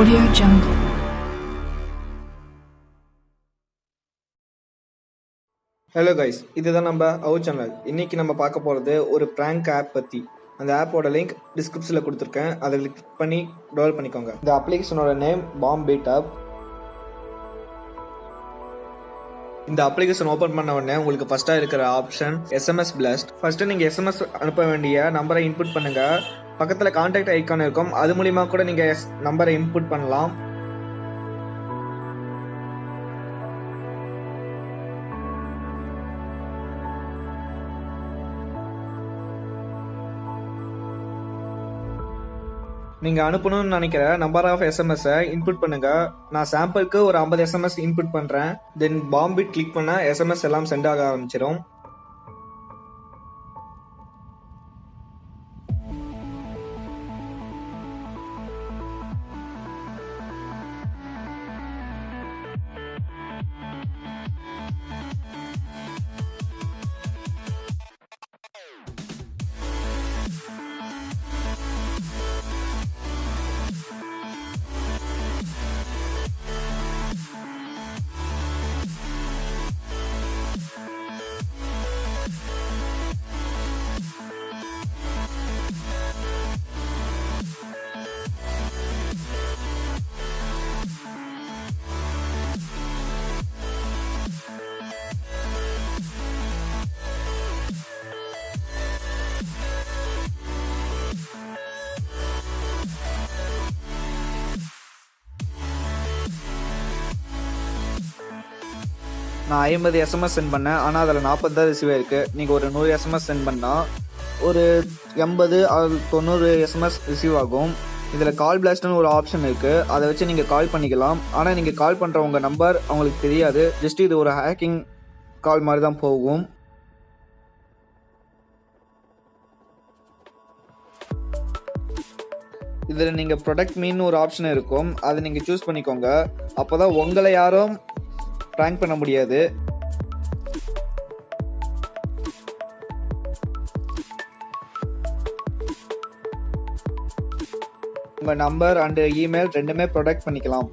Audio Jungle. Hello guys, இதுதான் நம்ம our channel. இன்னைக்கு நம்ம பார்க்க போகிறது ஒரு ப்ராங்க் ஆப் பற்றி. அந்த ஆப்போட லிங்க் டிஸ்கிரிப்ஷனில் கொடுத்துருக்கேன். அதை கிளிக் பண்ணி டவுன்லோட் பண்ணிக்கோங்க. இந்த அப்ளிகேஷனோட நேம் BOMBitUP. இந்த அப்ளிகேஷன் ஓப்பன் பண்ண உடனே உங்களுக்கு ஃபர்ஸ்ட்டாக இருக்கிற ஆப்ஷன் SMS பிளாஸ்ட். ஃபர்ஸ்ட்டு நீங்கள் SMS அனுப்ப வேண்டிய நம்பரை இன்புட் பண்ணுங்கள். பக்கத்தில் கான்டாக்ட் ஐக்கான் இருக்கும், அது மூலிமா கூட நீங்கள் நம்பரை இன்புட் பண்ணலாம். நீங்கள் அனுப்பணும்னு நினைக்கிற நம்பர் ஆஃப் எஸ்எம்எஸை இன்புட் பண்ணுங்க. நான் சாம்பிளுக்கு ஒரு 50 SMS இன்புட் பண்ணுறேன். தென் பாம்பிட் கிளிக் பண்ண SMS எல்லாம் சென்ட் ஆக ஆரம்பிச்சிடும். நான் 50 SMS சென்ட் பண்ணேன், ஆனால் அதில் 40 தான் ரிசீவ் ஆயிருக்கு. நீங்கள் ஒரு 100 SMS சென்ட் பண்ணால் ஒரு 80 90 SMS ரிசீவ் ஆகும். இதில் கால் பிளாஸ்ட்னு ஒரு ஆப்ஷன் இருக்குது, அதை வச்சு நீங்கள் கால் பண்ணிக்கலாம். ஆனால் நீங்கள் கால் பண்ணுற உங்கள் நம்பர் அவங்களுக்கு தெரியாது. ஜஸ்ட் இது ஒரு ஹேக்கிங் கால் மாதிரி தான் போகும். இதில் நீங்கள் ப்ரொடக்ட் மீன்னு ஒரு ஆப்ஷன் இருக்கும், அதை நீங்கள் சூஸ் பண்ணிக்கோங்க. அப்போ தான் உங்களை யாரும் ப்ராங்க் பண்ண முடியாது. உங்கள் நம்பர் அண்ட் இமெயில் ரெண்டுமே ப்ரொடெக்ட் பண்ணிக்கலாம்.